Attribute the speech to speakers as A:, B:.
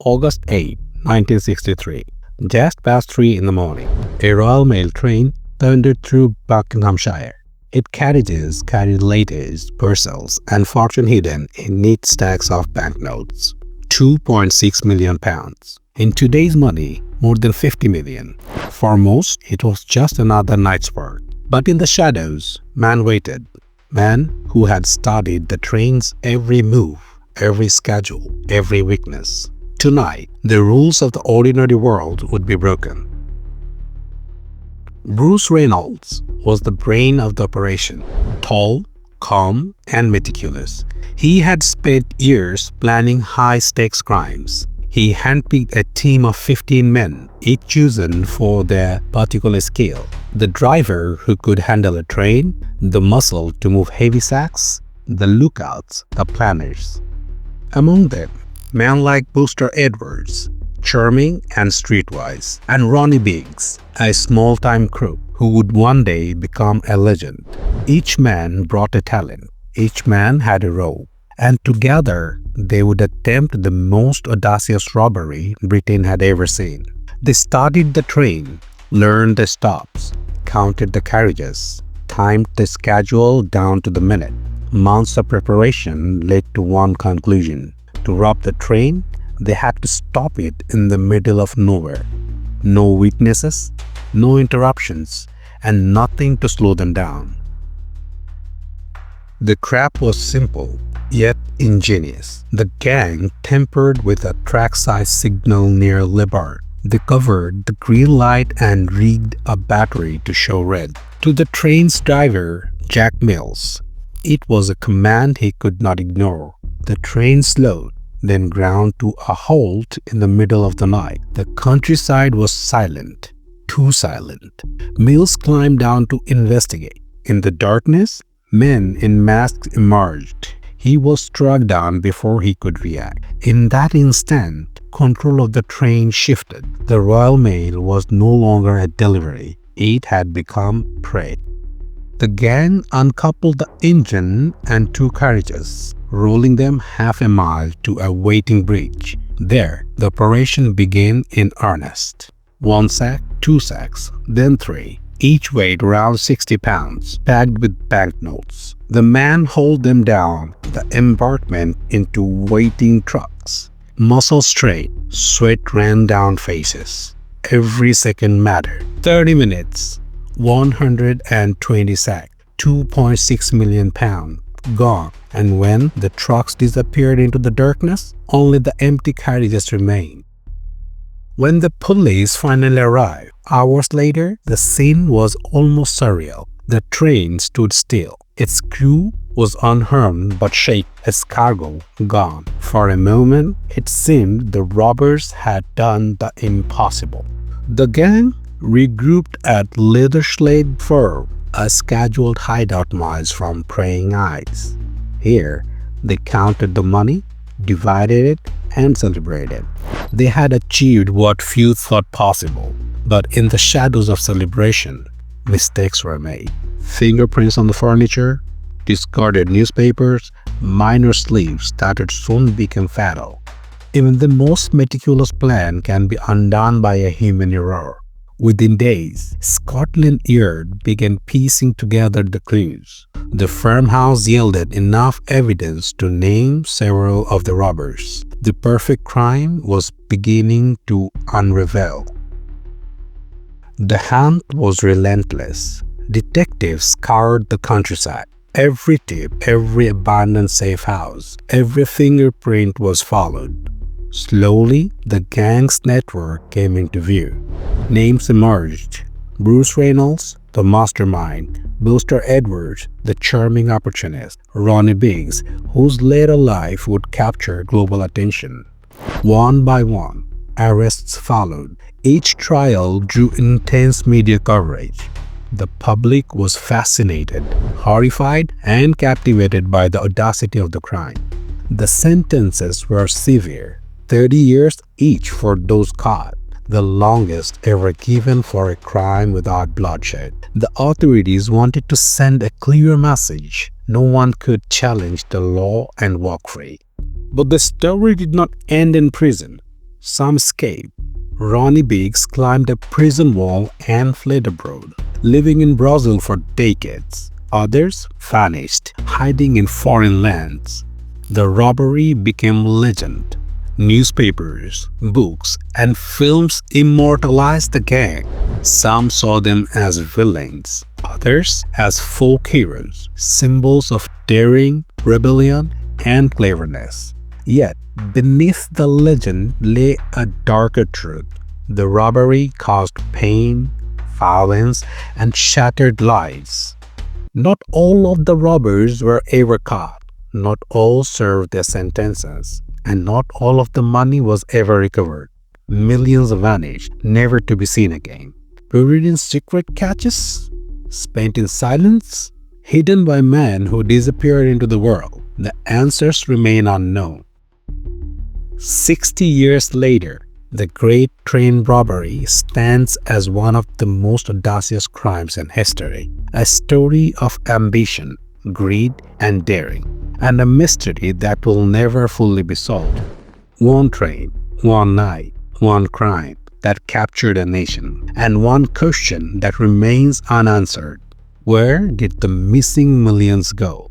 A: August 8, 1963, just past 3 in the morning, a Royal Mail train thundered through Buckinghamshire. Its carriages carried letters, parcels, and fortune hidden in neat stacks of banknotes. £2.6 million. In today's money, more than 50 million. For most, it was just another night's work. But in the shadows, man waited. Man who had studied the train's every move, every schedule, every weakness. Tonight, the rules of the ordinary world would be broken. Bruce Reynolds was the brain of the operation. Tall, calm, and meticulous. He had spent years planning high-stakes crimes. He handpicked a team of 15 men, each chosen for their particular skill. The driver who could handle a train, the muscle to move heavy sacks, the lookouts, the planners. Among them, men like Buster Edwards, charming and streetwise, and Ronnie Biggs, a small-time crook who would one day become a legend. Each man brought a talent, each man had a role, and together they would attempt the most audacious robbery Britain had ever seen. They studied the train, learned the stops, counted the carriages, timed the schedule down to the minute. Months of preparation led to one conclusion. To rob the train, they had to stop it in the middle of nowhere. No weaknesses, no interruptions, and nothing to slow them down. The trap was simple, yet ingenious. The gang tampered with a trackside signal near Lebar. They covered the green light and rigged a battery to show red. To the train's driver, Jack Mills, it was a command he could not ignore. The train slowed, then ground to a halt in the middle of the night. The countryside was silent, too silent. Mills climbed down to investigate. In the darkness, men in masks emerged. He was struck down before he could react. In that instant, control of the train shifted. The Royal Mail was no longer a delivery. It had become prey. The gang uncoupled the engine and two carriages, rolling them half a mile to a waiting bridge. There, the operation began in earnest. 1 sack, 2 sacks, then 3. Each weighed around 60 pounds, packed with banknotes. The man hauled them down the embankment into waiting trucks. Muscles strained, sweat ran down faces. Every second mattered. 30 minutes, 120 sacks, 2.6 million pounds, gone. And when the trucks disappeared into the darkness, only the empty carriages remained. When the police finally arrived, hours later, the scene was almost surreal. The train stood still. Its crew was unharmed but shaken, its cargo gone. For a moment, it seemed the robbers had done the impossible. The gang regrouped at Leatherslade Farm, a scheduled hideout miles from praying eyes. Here, they counted the money, divided it, and celebrated. They had achieved what few thought possible, but in the shadows of celebration, mistakes were made. Fingerprints on the furniture, discarded newspapers, minor slips that would soon become fatal. Even the most meticulous plan can be undone by a human error. Within days, Scotland Yard began piecing together the clues. The farmhouse yielded enough evidence to name several of the robbers. The perfect crime was beginning to unravel. The hunt was relentless. Detectives scoured the countryside. Every tip, every abandoned safe house, every fingerprint was followed. Slowly, the gang's network came into view. Names emerged. Bruce Reynolds, the mastermind, Buster Edwards, the charming opportunist, Ronnie Biggs, whose later life would capture global attention. One by one, arrests followed. Each trial drew intense media coverage. The public was fascinated, horrified, and captivated by the audacity of the crime. The sentences were severe. 30 years each for those caught, the longest ever given for a crime without bloodshed. The authorities wanted to send a clear message: no one could challenge the law and walk free. But the story did not end in prison. Some escaped. Ronnie Biggs climbed a prison wall and fled abroad, living in Brazil for decades. Others vanished, hiding in foreign lands. The robbery became legend. Newspapers, books, and films immortalized the gang. Some saw them as villains, others as folk heroes, symbols of daring, rebellion, and cleverness. Yet, beneath the legend lay a darker truth. The robbery caused pain, violence, and shattered lives. Not all of the robbers were ever caught. Not all served their sentences, and not all of the money was ever recovered. Millions vanished, never to be seen again. Buried in secret caches? Spent in silence? Hidden by men who disappeared into the world? The answers remain unknown. 60 years later, the Great Train Robbery stands as one of the most audacious crimes in history, a story of ambition, greed, and daring, and a mystery that will never fully be solved. One train, one night, one crime that captured a nation, and one question that remains unanswered. Where did the missing millions go?